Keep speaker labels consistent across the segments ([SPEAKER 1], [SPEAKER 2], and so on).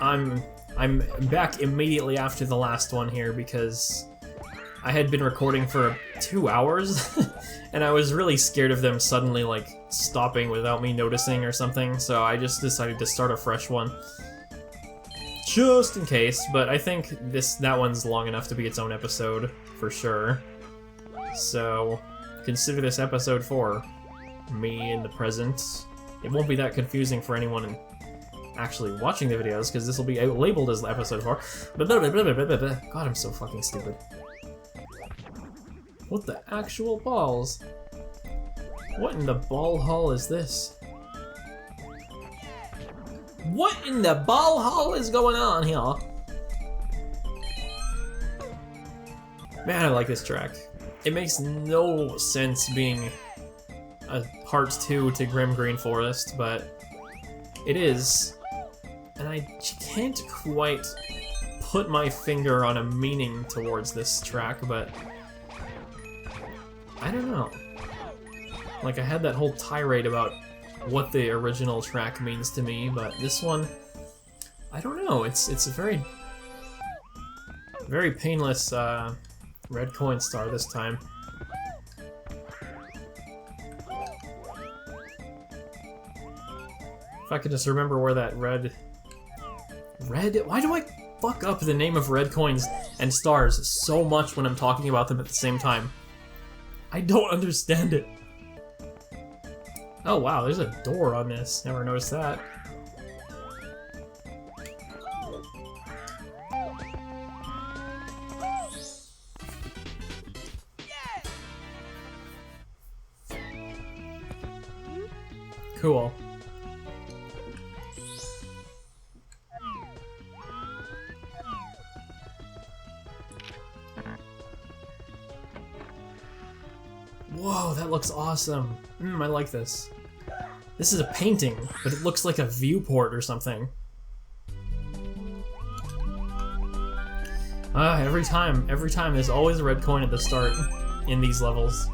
[SPEAKER 1] I'm back immediately after the last one here because I had been recording for 2 hours and I was really scared of them suddenly like stopping without me noticing or something, so I just decided to start a fresh one. Just in case, but I think that one's long enough to be its own episode, for sure. So, consider this episode 4. Me in the present. It won't be that confusing for anyone actually watching the videos, because this will be labeled as episode 4. God, I'm so fucking stupid. What the actual balls? What in the ball hall is this? What in the ball hall is going on here? Man, I like this track. It makes no sense being a part 2 to Grim Green Forest, but it is. And I can't quite put my finger on a meaning towards this track, but I don't know. Like, I had that whole tirade about what the original track means to me, but this one, I don't know. It's a very, very painless red coin star this time. If I could just remember where that red... Why do I fuck up the name of red coins and stars so much when I'm talking about them at the same time? I don't understand it. Oh wow, there's a door on this. Never noticed that. Cool. Whoa, that looks awesome. I like this. This is a painting, but it looks like a viewport or something. Every time there's always a red coin at the start in these levels.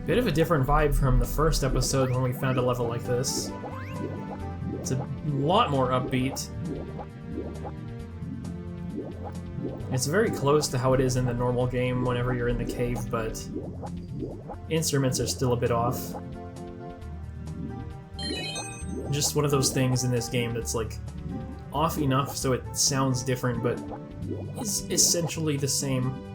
[SPEAKER 1] Bit of a different vibe from the first episode when we found a level like this. It's a lot more upbeat. It's very close to how it is in the normal game whenever you're in the cave, but instruments are still a bit off. Just one of those things in this game that's like off enough so it sounds different, but is essentially the same.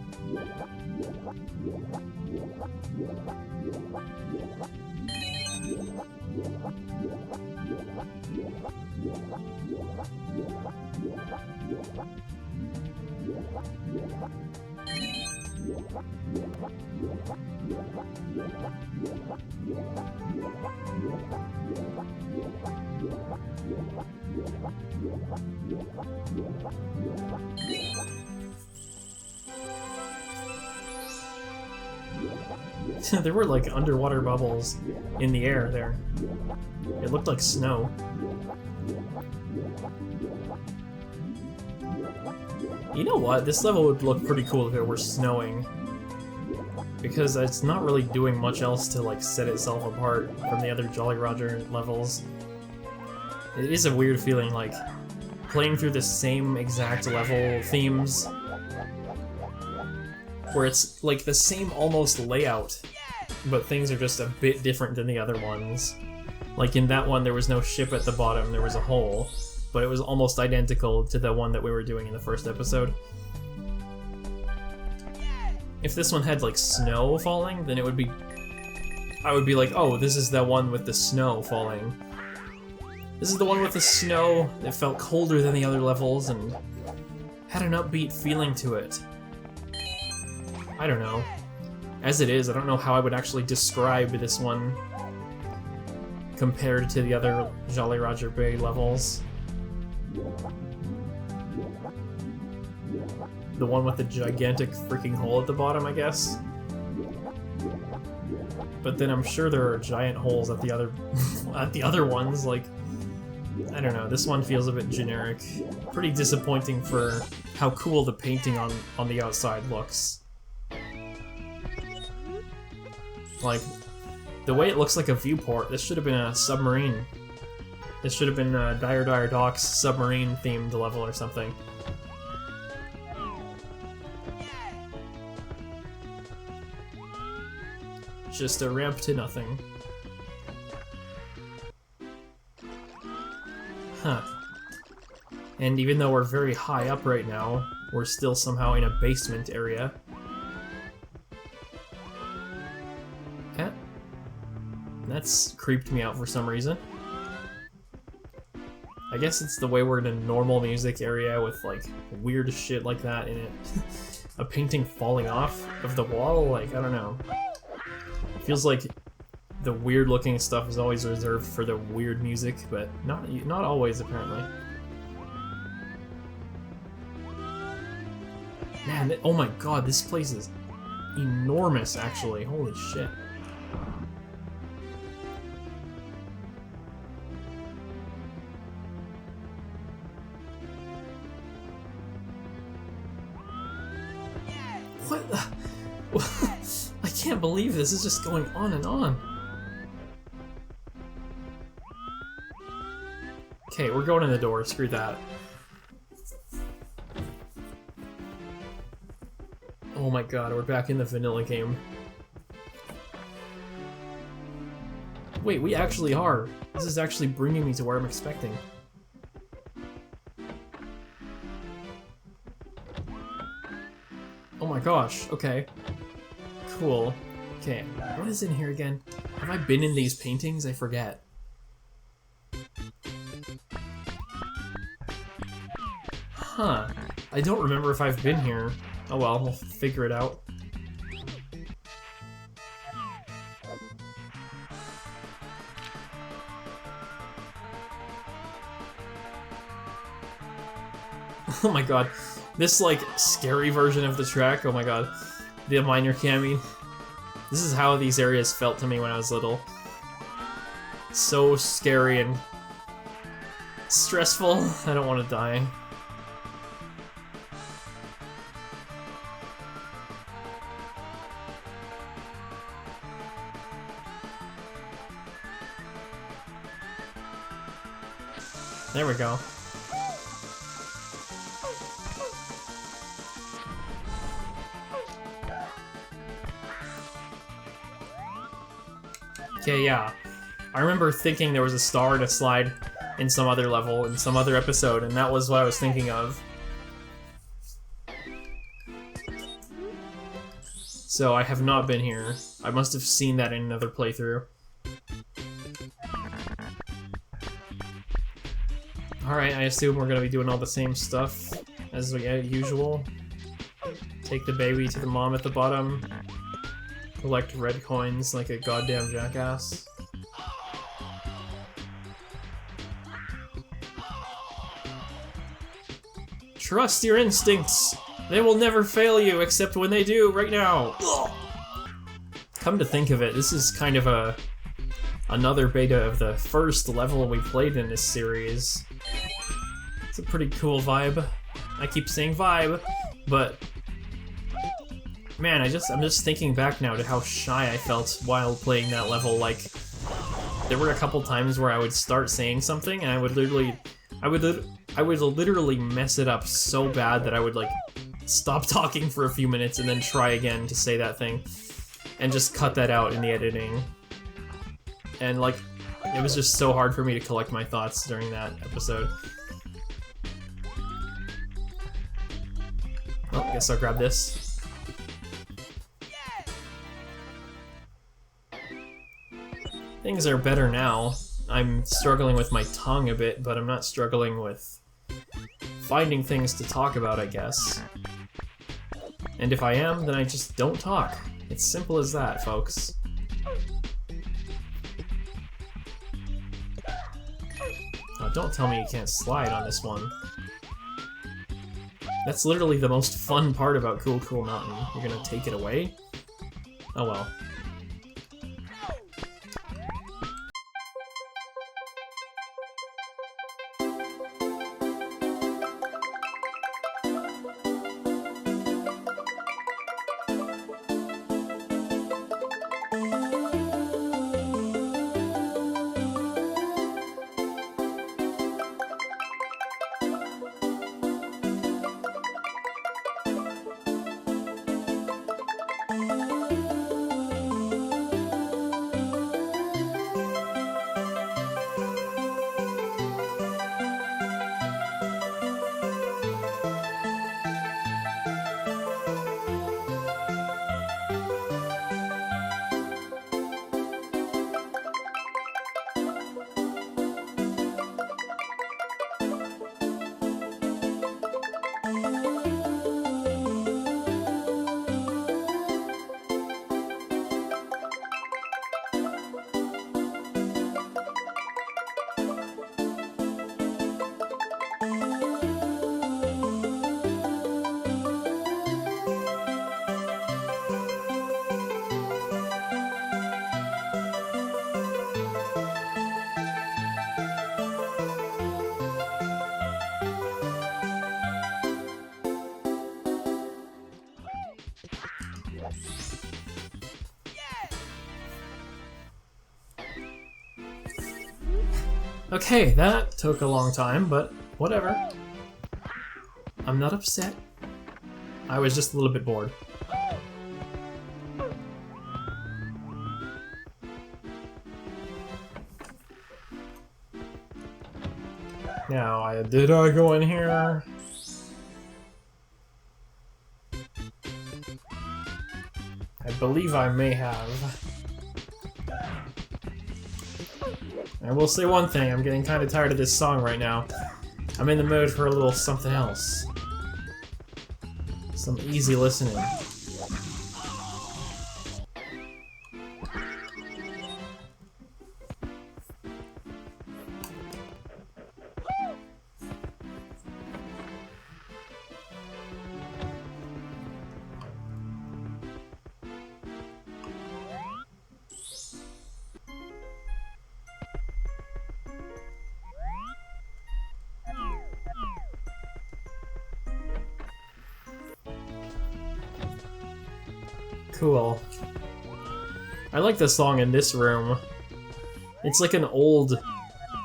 [SPEAKER 1] There were like underwater bubbles in the air there. It looked like snow. You know what? This level would look pretty cool if it were snowing. Because it's not really doing much else to like set itself apart from the other Jolly Roger levels. It is a weird feeling, like playing through the same exact level themes where it's like the same almost layout, but things are just a bit different than the other ones. Like in that one there was no ship at the bottom, there was a hole. but it was almost identical to the one that we were doing in the first episode. If this one had like snow falling, then it would be... I would be like, oh, this is the one with the snow falling. This is the one with the snow that felt colder than the other levels and had an upbeat feeling to it. I don't know. As it is, I don't know how I would actually describe this one compared to the other Jolly Roger Bay levels. The one with the gigantic freaking hole at the bottom, I guess. But then I'm sure there are giant holes at the other at the other ones, like, I don't know, this one feels a bit generic. Pretty disappointing for how cool the painting on the outside looks. Like, the way it looks like a viewport, this should have been a submarine. This should have been a Dire Docks submarine themed level or something. Just a ramp to nothing. Huh. And even though we're very high up right now, we're still somehow in a basement area. Yeah. That's creeped me out for some reason. I guess it's the way we're in a normal music area with like weird shit like that in it. A painting falling off of the wall, like, I don't know. Feels like the weird looking stuff is always reserved for the weird music, but not always apparently. Man, oh my god, this place is enormous actually, holy shit. What the? I can't believe this is just going on and on. Okay, we're going in the door, screw that. Oh my god, we're back in the vanilla game. Wait, we actually are. This is actually bringing me to where I'm expecting. Oh my gosh, okay. Cool. Okay, what is in here again? Have I been in these paintings? I forget. Huh. I don't remember if I've been here. Oh well, we'll figure it out. Oh my god. This, like, scary version of the track, oh my god. The minor cami. This is how these areas felt to me when I was little. So scary and stressful. I don't want to die. There we go. Okay, yeah. I remember thinking there was a star in a slide in some other level, in some other episode, and that was what I was thinking of. So I have not been here. I must have seen that in another playthrough. Alright, I assume we're gonna be doing all the same stuff as usual. Take the baby to the mom at the bottom. Collect red coins like a goddamn jackass. Trust your instincts! They will never fail you, except when they do, right now! Ugh. Come to think of it, this is kind of another beta of the first level we played in this series. It's a pretty cool vibe. I keep saying vibe, but man, I'm just thinking back now to how shy I felt while playing that level. Like, there were a couple times where I would start saying something and I would literally mess it up so bad that I would like stop talking for a few minutes and then try again to say that thing and just cut that out in the editing. And like, it was just so hard for me to collect my thoughts during that episode. Oh, guess I'll grab this. Things are better now. I'm struggling with my tongue a bit, but I'm not struggling with finding things to talk about, I guess. And if I am, then I just don't talk. It's simple as that, folks. Oh, don't tell me you can't slide on this one. That's literally the most fun part about Cool Cool Mountain. You're gonna take it away? Oh well. Okay, that took a long time, but whatever. I'm not upset. I was just a little bit bored. Now, did I go in here? I believe I may have. I will say one thing, I'm getting kind of tired of this song right now. I'm in the mood for a little something else. Some easy listening. Cool. I like the song in this room. It's like an old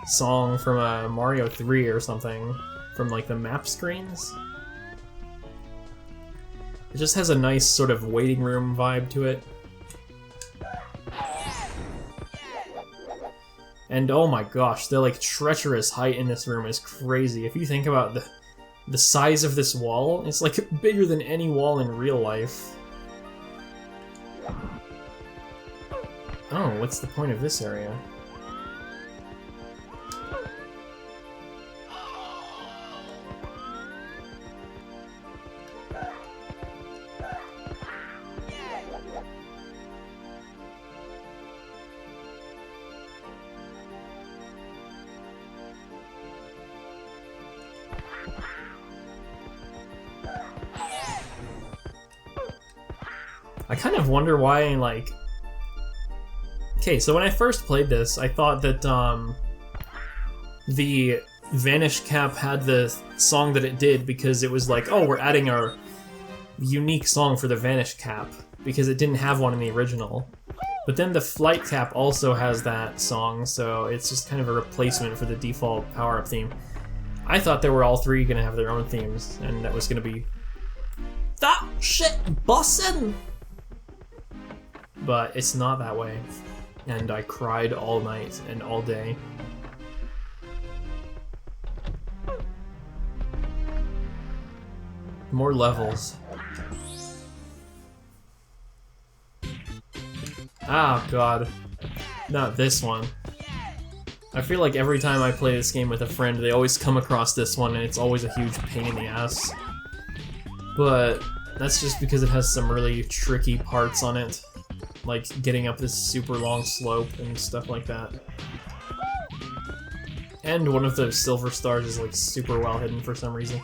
[SPEAKER 1] song from Mario 3 or something, from like the map screens. It just has a nice sort of waiting room vibe to it. And oh my gosh, the like treacherous height in this room is crazy. If you think about the size of this wall, it's like bigger than any wall in real life. Oh, what's the point of this area? I kind of wonder why, like... Okay, so when I first played this, I thought that, the Vanish Cap had the song that it did because it was like, oh, we're adding our unique song for the Vanish Cap, because it didn't have one in the original. But then the Flight Cap also has that song, so it's just kind of a replacement for the default power-up theme. I thought they were all three gonna have their own themes, and that was gonna be... that shit bussin'! But it's not that way. And I cried all night and all day. More levels. Oh god. Not this one. I feel like every time I play this game with a friend, they always come across this one and it's always a huge pain in the ass. But that's just because it has some really tricky parts on it. Like getting up this super long slope and stuff like that. And one of those silver stars is like super well hidden for some reason.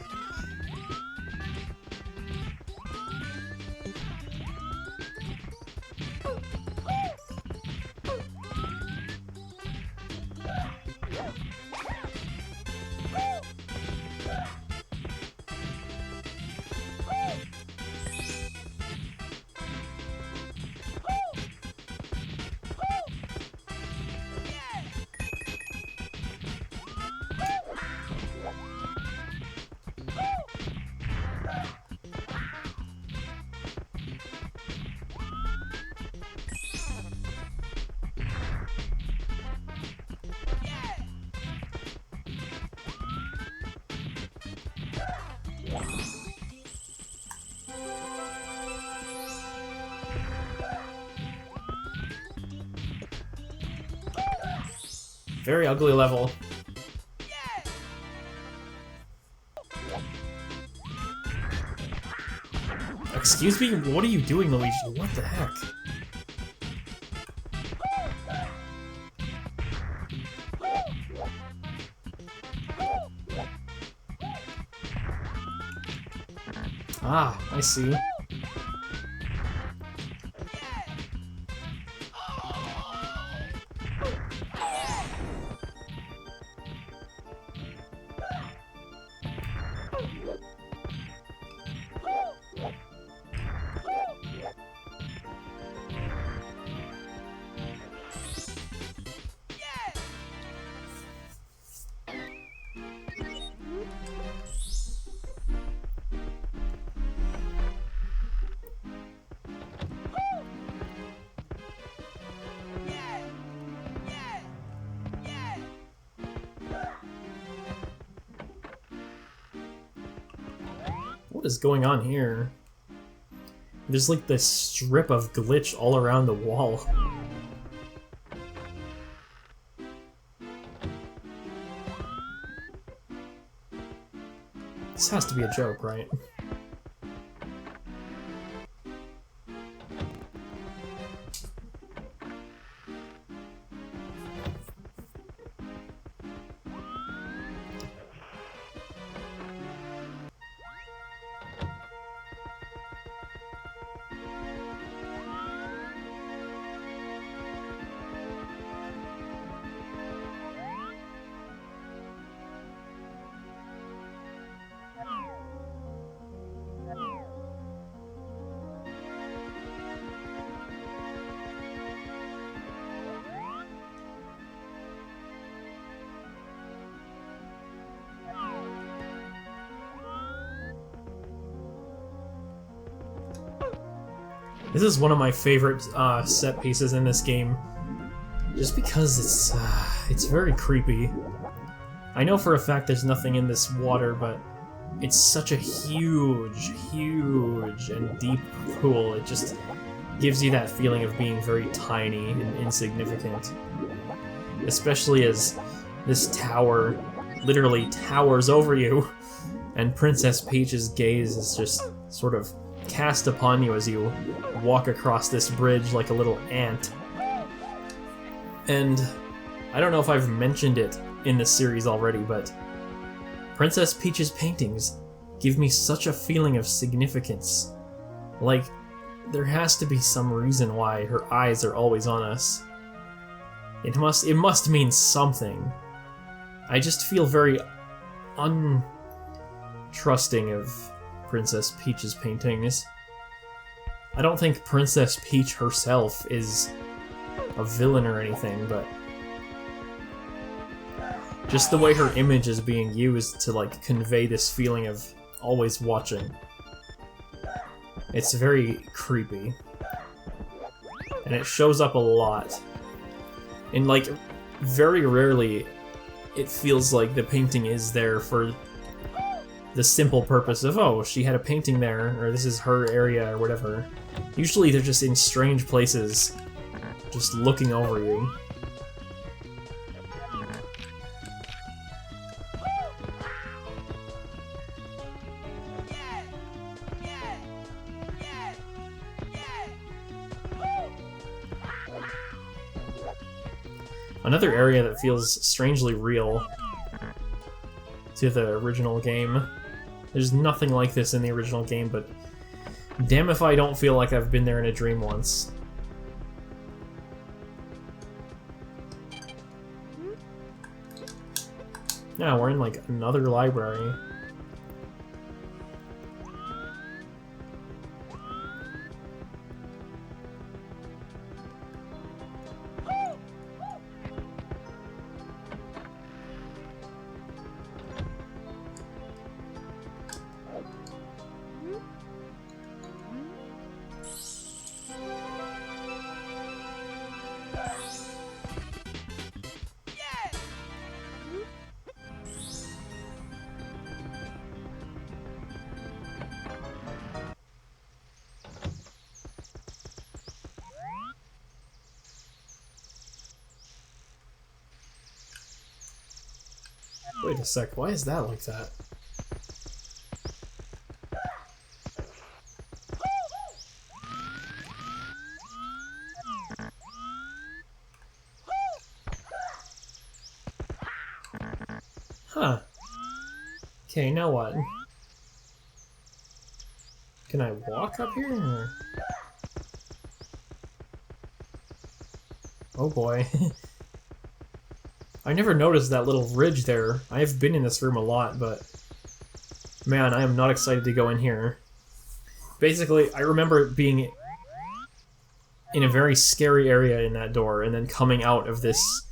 [SPEAKER 1] Very ugly level. Excuse me? What are you doing, Luigi? What the heck? Ah, I see. What is going on here? There's like this strip of glitch all around the wall. This has to be a joke, right? This is one of my favorite set pieces in this game, just because it's very creepy. I know for a fact there's nothing in this water, but it's such a huge, huge and deep pool. It just gives you that feeling of being very tiny and insignificant. Especially as this tower literally towers over you, and Princess Peach's gaze is just sort of cast upon you as you walk across this bridge like a little ant. And I don't know if I've mentioned it in this series already, but Princess Peach's paintings give me such a feeling of significance. Like, there has to be some reason why her eyes are always on us. It must mean something. I just feel very untrusting of Princess Peach's paintings. I don't think Princess Peach herself is a villain or anything, but just the way her image is being used to like convey this feeling of always watching. It's very creepy. And it shows up a lot. And like, very rarely it feels like the painting is there for the simple purpose of, oh, she had a painting there, or this is her area, or whatever. Usually they're just in strange places, just looking over you. Another area that feels strangely real to the original game. There's nothing like this in the original game, but damn if I don't feel like I've been there in a dream once. Yeah, we're in like another library. Wait a sec, why is that like that? Huh. Okay, now what? Can I walk up here? Or... Oh boy. I never noticed that little ridge there. I've been in this room a lot, but man, I am not excited to go in here. Basically, I remember being in a very scary area in that door, and then coming out of this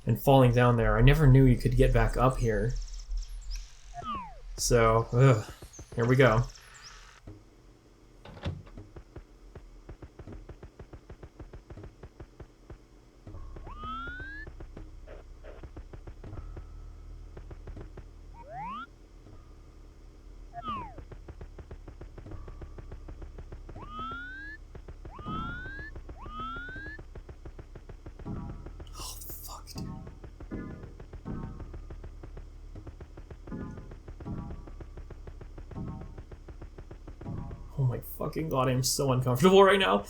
[SPEAKER 1] and falling down there. I never knew you could get back up here. So, ugh, here we go. Oh my fucking god, I'm so uncomfortable right now.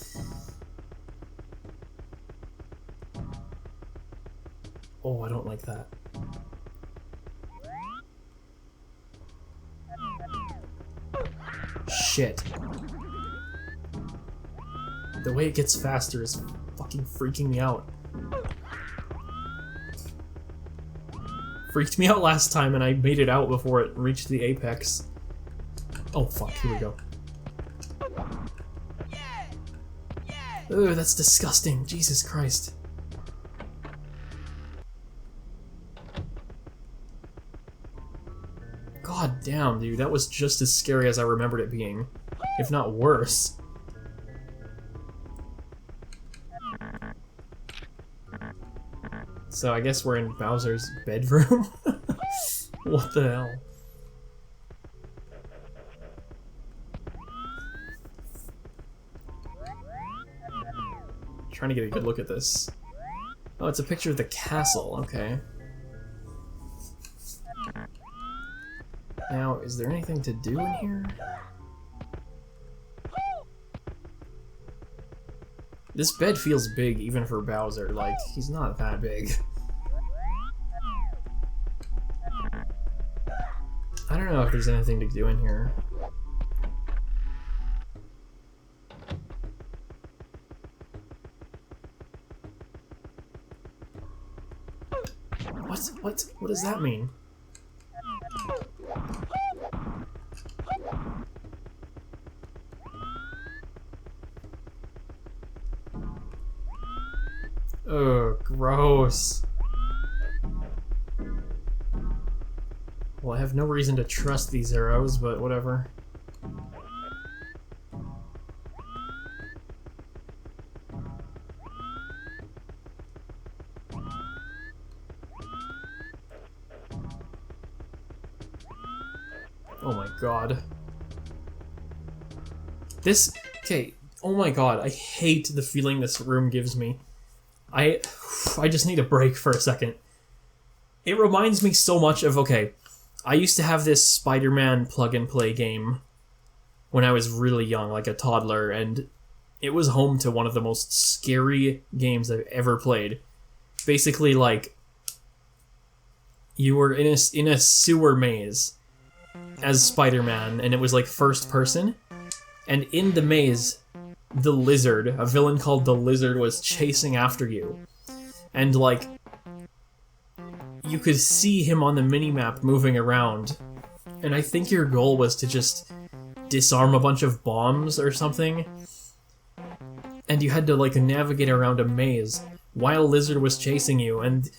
[SPEAKER 1] Oh, I don't like that. Shit. The way it gets faster is fucking freaking me out. Freaked me out last time and I made it out before it reached the apex. Oh fuck, here we go. Ugh, that's disgusting. Jesus Christ. God damn, dude, that was just as scary as I remembered it being, if not worse. So I guess we're in Bowser's bedroom? What the hell? Trying to get a good look at this. Oh, it's a picture of the castle, okay. Now, is there anything to do in here? This bed feels big even for Bowser, like, he's not that big. I don't know if there's anything to do in here. What does that mean? Ugh, gross. Well, I have no reason to trust these arrows, but whatever. Oh my god. This... Okay, oh my god, I hate the feeling this room gives me. I just need a break for a second. It reminds me so much of, okay, I used to have this Spider-Man plug-and-play game when I was really young, like a toddler, and it was home to one of the most scary games I've ever played. Basically, like, you were in a sewer maze as Spider-Man, and it was like first person, and in the maze, the Lizard, a villain called the Lizard, was chasing after you. And like, you could see him on the minimap moving around, and I think your goal was to just disarm a bunch of bombs or something, and you had to like navigate around a maze while Lizard was chasing you, and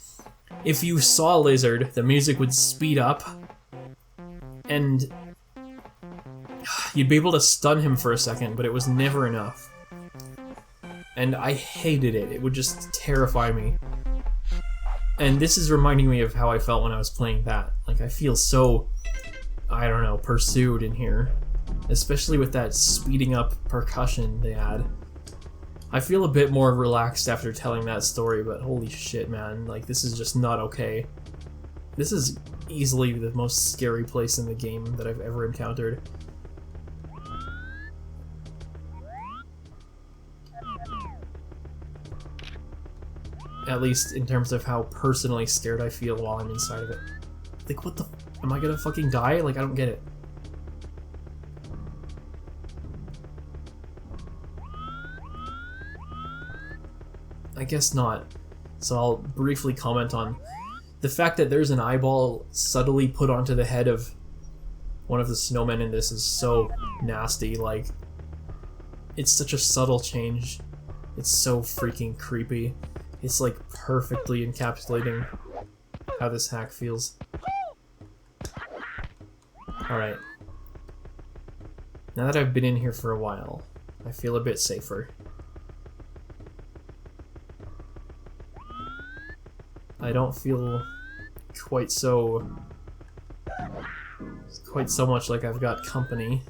[SPEAKER 1] if you saw Lizard, the music would speed up, and you'd be able to stun him for a second, but it was never enough. And I hated it. It would just terrify me. And this is reminding me of how I felt when I was playing that. Like, I feel so, I don't know, pursued in here. Especially with that speeding up percussion they add. I feel a bit more relaxed after telling that story, but holy shit, man. Like, this is just not okay. This is easily the most scary place in the game that I've ever encountered. At least in terms of how personally scared I feel while I'm inside of it. Like, what the... Am I gonna fucking die? Like, I don't get it. I guess not. So I'll briefly comment on the fact that there's an eyeball subtly put onto the head of one of the snowmen in this is so nasty. Like, it's such a subtle change. It's so freaking creepy. It's like perfectly encapsulating how this hack feels. Alright. Now that I've been in here for a while, I feel a bit safer. I don't feel quite so much like I've got company.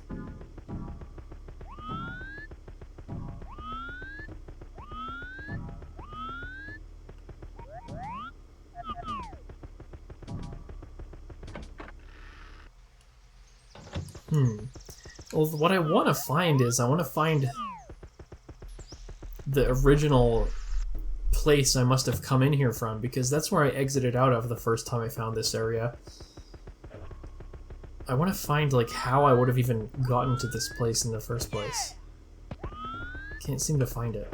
[SPEAKER 1] Well, what I want to find is, I want to find the original place I must have come in here from, because that's where I exited out of the first time I found this area. I want to find, like, how I would have even gotten to this place in the first place. Can't seem to find it.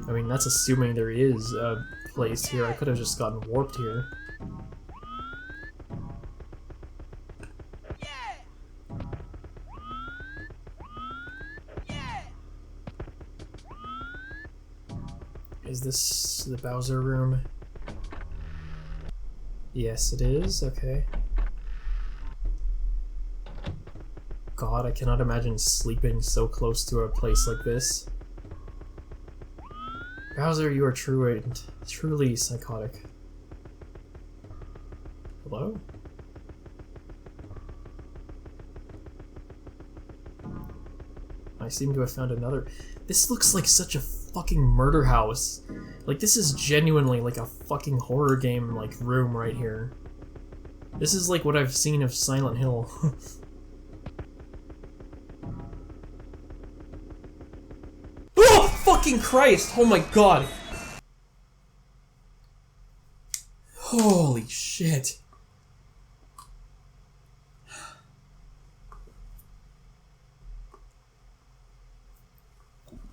[SPEAKER 1] I mean, that's assuming there is a place here. I could have just gotten warped here. Is this the Bowser room? Yes, it is. Okay. God, I cannot imagine sleeping so close to a place like this. Bowser, you are truly psychotic. Hello? I seem to have found another. This looks like such a fucking murder house. Like, this is genuinely like a fucking horror game, like, room right here. This is like what I've seen of Silent Hill. Oh, fucking Christ! Oh my god! Holy shit.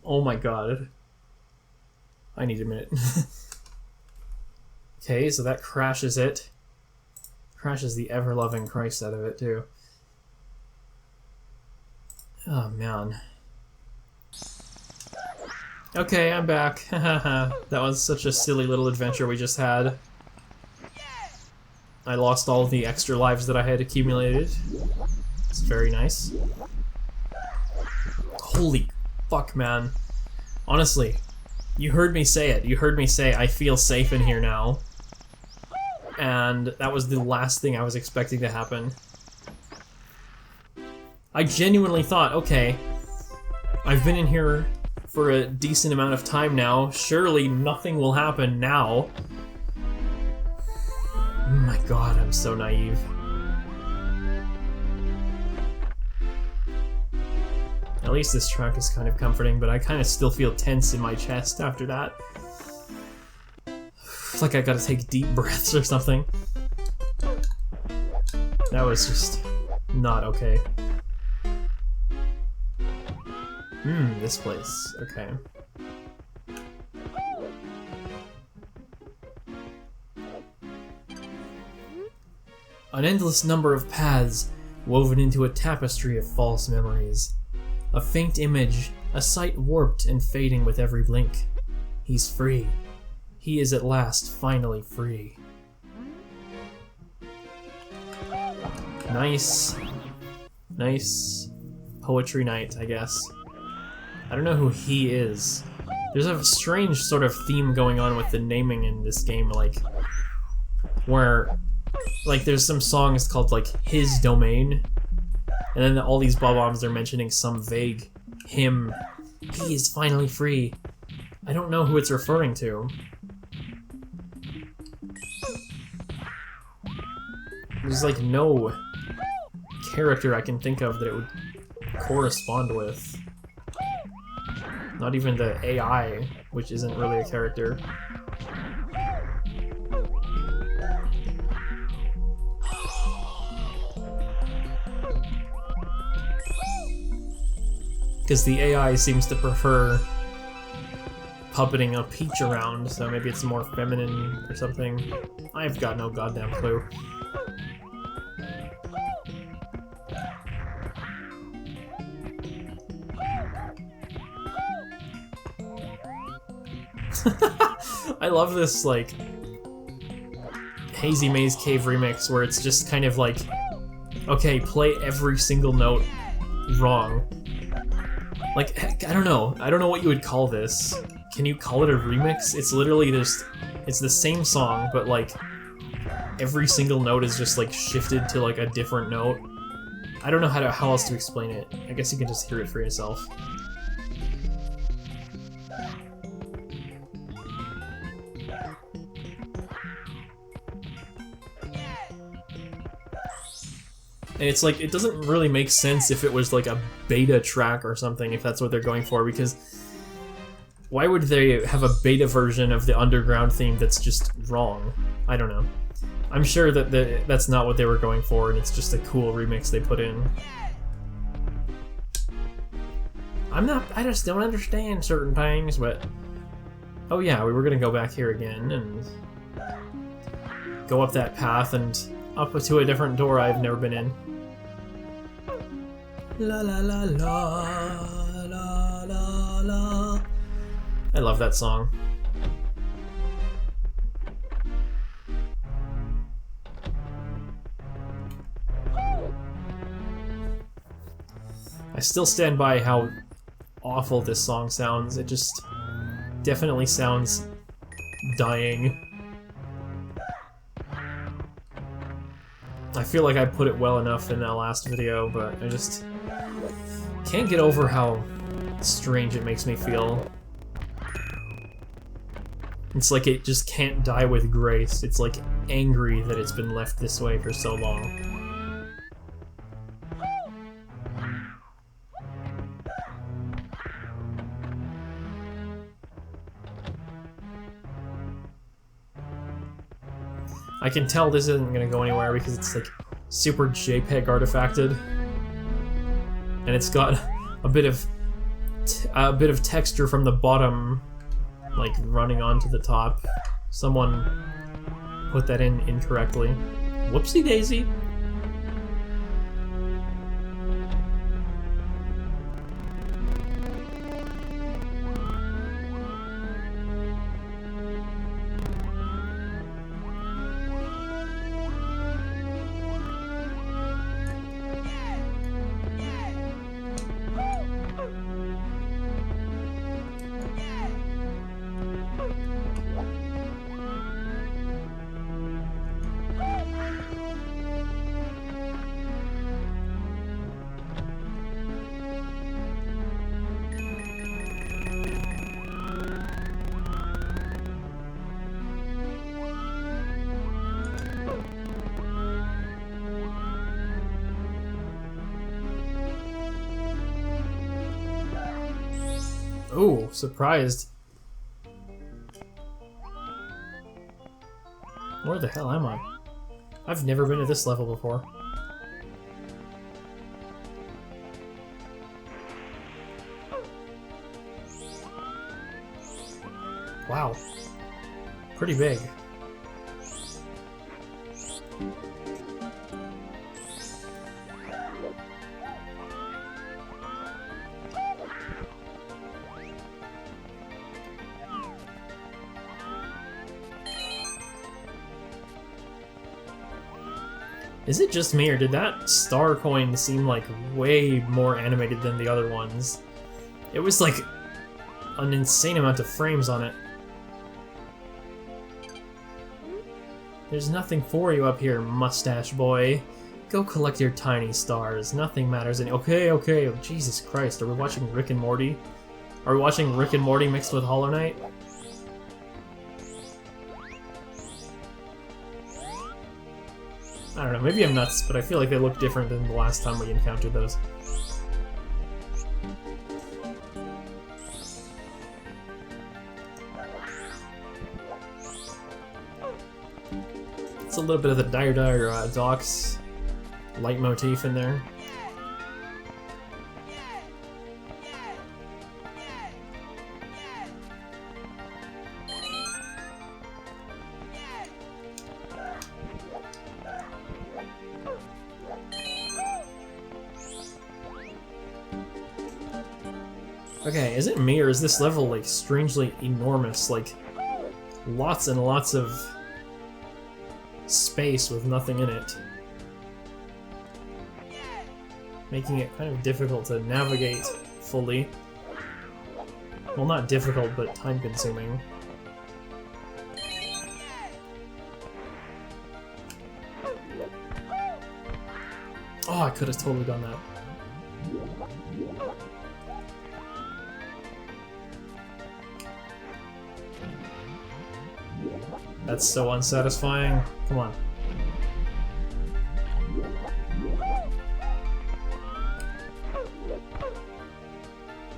[SPEAKER 1] Oh my god. I need a minute. Okay, so that crashes it. Crashes the ever-loving Christ out of it, too. Oh, man. Okay, I'm back. That was such a silly little adventure we just had. I lost all the extra lives that I had accumulated. It's very nice. Holy fuck, man. Honestly, you heard me say it. You heard me say I feel safe in here now. And that was the last thing I was expecting to happen. I genuinely thought, okay, I've been in here for a decent amount of time now. Surely nothing will happen now. Oh my god, I'm so naive. At least this track is kind of comforting, but I kind of still feel tense in my chest after that. It's like I gotta take deep breaths or something. That was just not okay. This place. Okay. An endless number of paths woven into a tapestry of false memories. A faint image, a sight warped and fading with every blink. He's free. He is at last finally free. Nice. Nice poetry night, I guess. I don't know who he is. There's a strange sort of theme going on with the naming in this game, like, where, like, there's some songs called, like, His Domain, and then all these bob-ombs are mentioning some vague him. He is finally free. I don't know who it's referring to. There's, like, no character I can think of that it would correspond with. Not even the AI, which isn't really a character. Because the AI seems to prefer puppeting a peach around, so maybe it's more feminine or something. I've got no goddamn clue. I love this, like, Hazy Maze Cave remix where it's just kind of like, okay, play every single note wrong. Like, heck, I don't know what you would call this. Can you call it a remix? It's literally just, it's the same song, but like, every single note is just like shifted to like a different note. I don't know how else to explain it. I guess you can just hear it for yourself. And it's like, it doesn't really make sense if it was like a beta track or something, if that's what they're going for, because why would they have a beta version of the underground theme that's just wrong? I don't know. I'm sure that that's not what they were going for, and it's just a cool remix they put in. I just don't understand certain things, but... Oh yeah, we were gonna go back here again, and go up that path, and up to a different door I've never been in. La la la la la la la. I love that song. I still stand by how awful this song sounds. It just definitely sounds dying. I feel like I put it well enough in that last video, but I just can't get over how strange it makes me feel. It's like it just can't die with grace. It's like angry that it's been left this way for so long. I can tell this isn't gonna go anywhere because it's like super JPEG artifacted, and it's got a bit of texture from the bottom, like running onto the top. Someone put that in incorrectly. Whoopsie daisy. surprised. Where the hell am I? I've never been to this level before. Wow. Pretty big. Is it just me, or did that star coin seem like way more animated than the other ones? It was like an insane amount of frames on it. There's nothing for you up here, mustache boy. Go collect your tiny stars. Nothing matters any— Okay, okay. Oh, Jesus Christ, are we watching Rick and Morty? Are we watching Rick and Morty mixed with Hollow Knight? I don't know, maybe I'm nuts, but I feel like they look different than the last time we encountered those. It's a little bit of the Dire Docks leitmotif in there. Okay, is it me, or is this level, like, strangely enormous? Like, lots and lots of space with nothing in it. Making it kind of difficult to navigate fully. Well, not difficult, but time-consuming. Oh, I could have totally done that. That's so unsatisfying. Come on.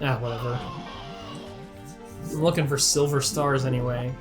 [SPEAKER 1] Ah, whatever. I'm looking for silver stars anyway.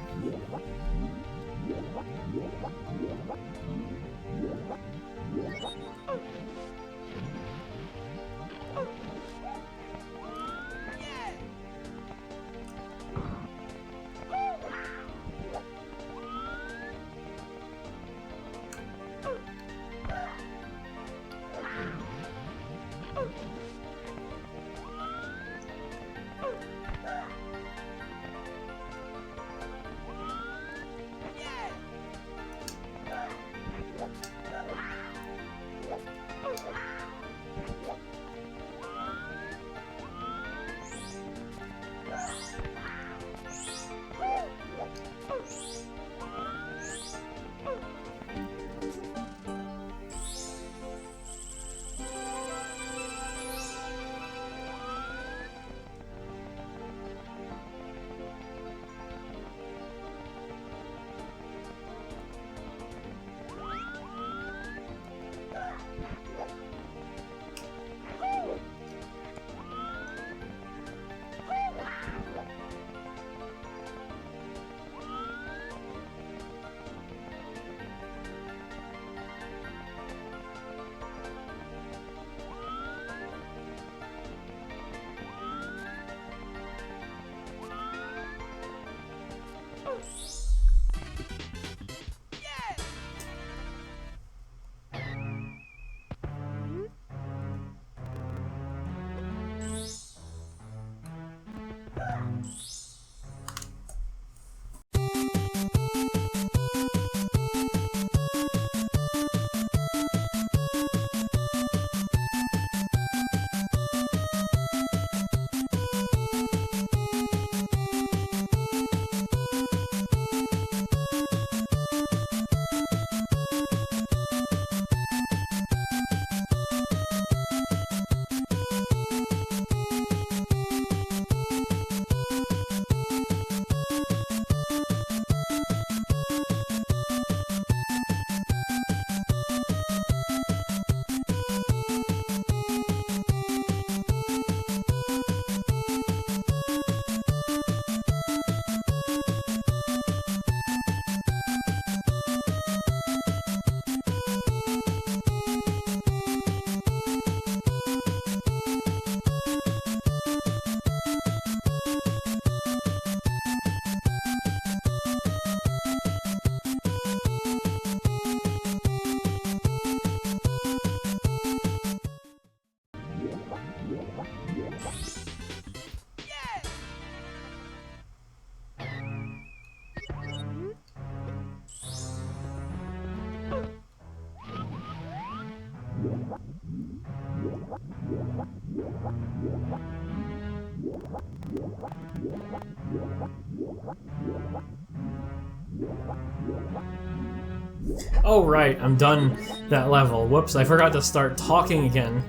[SPEAKER 1] Oh right, I'm done that level. Whoops, I forgot to start talking again.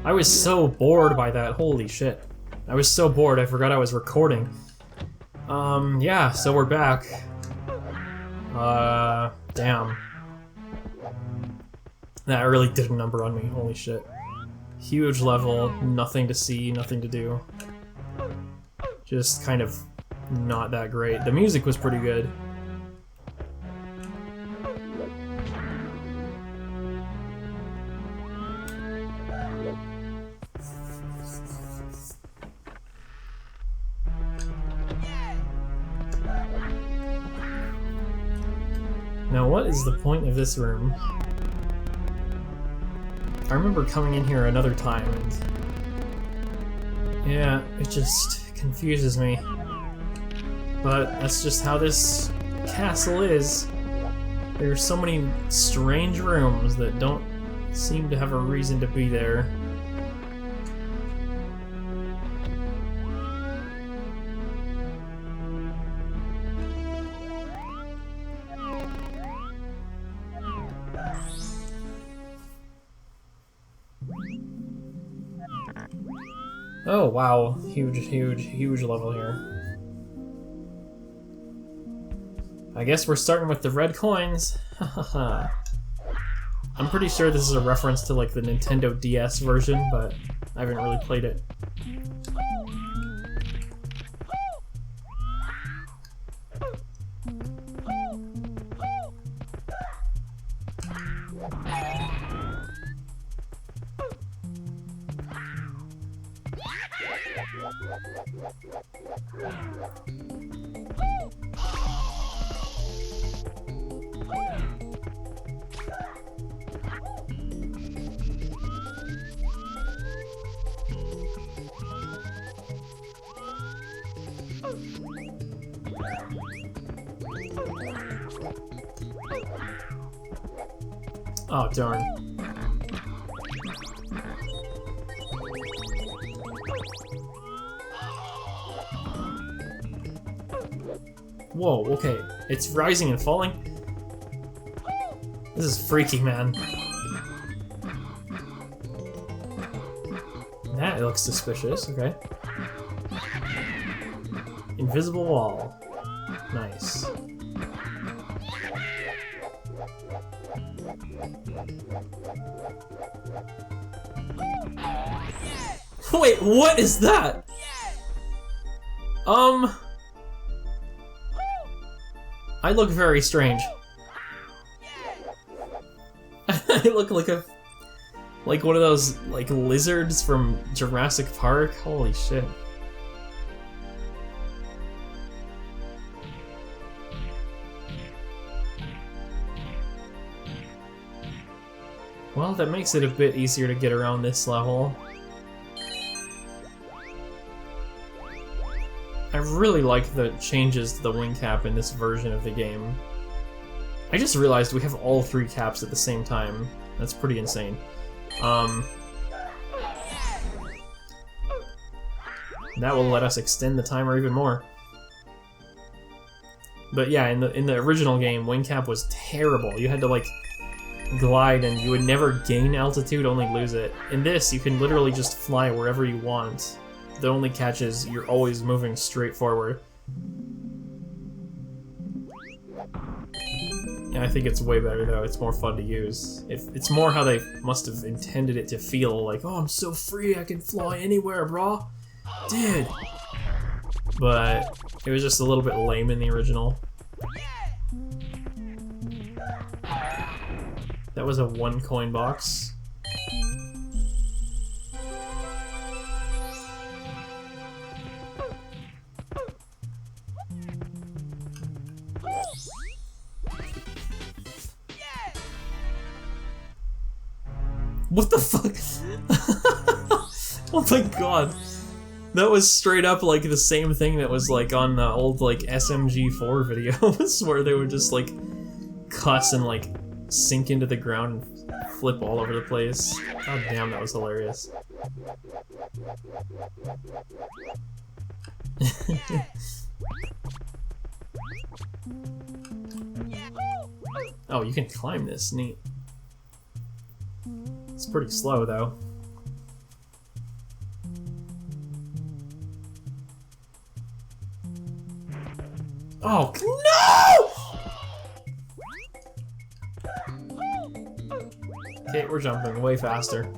[SPEAKER 1] I was so bored by that, holy shit. I was so bored, I forgot I was recording. Yeah, so we're back. Damn. That really did a number on me, holy shit. Huge level, nothing to see, nothing to do. Just kind of not that great. The music was pretty good. Now what is the point of this room? I remember coming in here another time and... yeah, it just confuses me. But that's just how this castle is. There are so many strange rooms that don't seem to have a reason to be there. Oh wow, huge level here. I guess we're starting with the red coins. Hahaha. I'm pretty sure this is a reference to like the Nintendo DS version, but I haven't really played it. Oh, darn. Whoa, okay. It's rising and falling? This is freaky, man. That looks suspicious, okay. Invisible wall. Nice. Wait, what is that? I look very strange. I look like one of those like lizards from Jurassic Park. Holy shit. Well, that makes it a bit easier to get around this level. I really like the changes to the wing cap in this version of the game. I just realized we have all three caps at the same time. That's pretty insane. That will let us extend the timer even more. But yeah, in the original game, wing cap was terrible. You had to like glide and you would never gain altitude, only lose it. In this, you can literally just fly wherever you want. The only catch is you're always moving straight forward. Yeah, I think it's way better though. It's more fun to use. It's more how they must have intended it to feel, like, oh, I'm so free, I can fly anywhere, brah. Dude. But it was just a little bit lame in the original. That was a 1 coin box. What the fuck? Oh my god. That was straight up like the same thing that was like on the old like SMG4 videos where they would just like cuss and like sink into the ground and flip all over the place. God damn, that was hilarious. Oh, you can climb this. Neat. It's pretty slow, though. Oh, no! Okay, we're jumping way faster.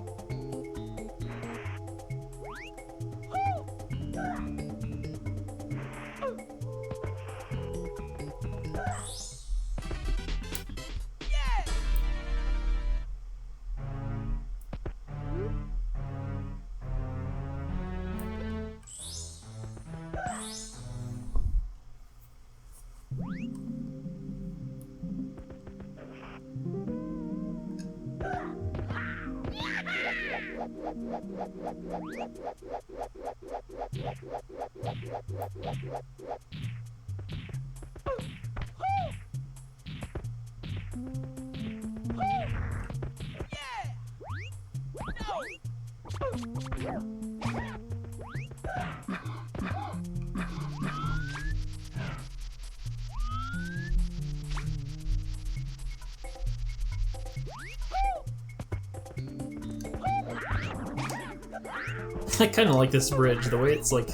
[SPEAKER 1] I kind of like this bridge. The way it's like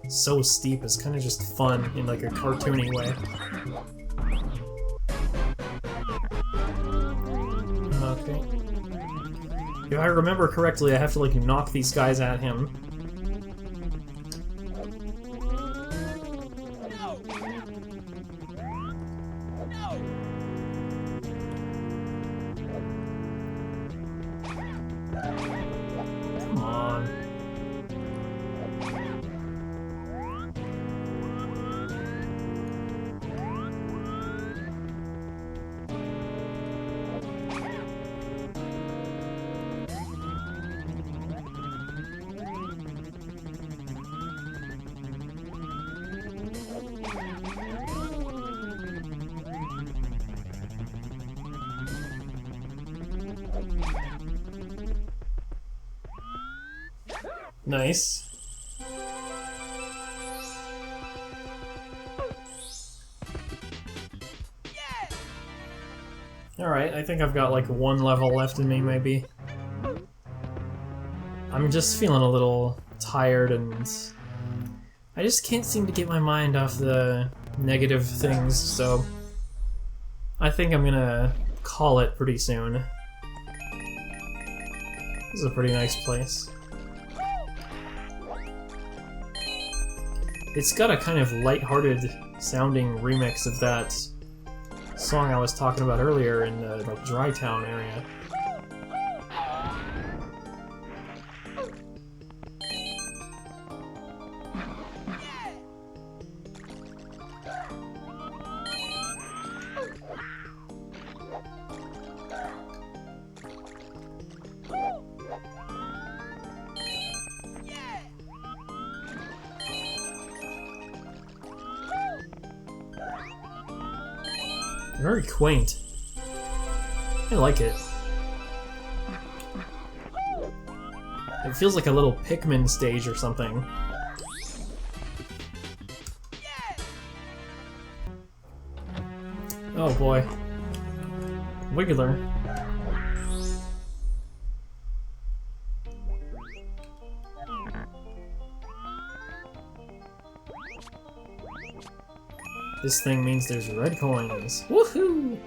[SPEAKER 1] so steep is kind of just fun in like a cartoony way. Okay. If I remember correctly, I have to like knock these guys at him. Nice. Alright, I think I've got like one level left in me, maybe. I'm just feeling a little tired and I just can't seem to get my mind off the negative things, so I think I'm gonna call it pretty soon. This is a pretty nice place. It's got a kind of light-hearted sounding remix of that song I was talking about earlier in the like Dry Town area. Very quaint. I like it. It feels like a little Pikmin stage or something. Oh boy. Wiggler. This thing means there's red coins. Woohoo!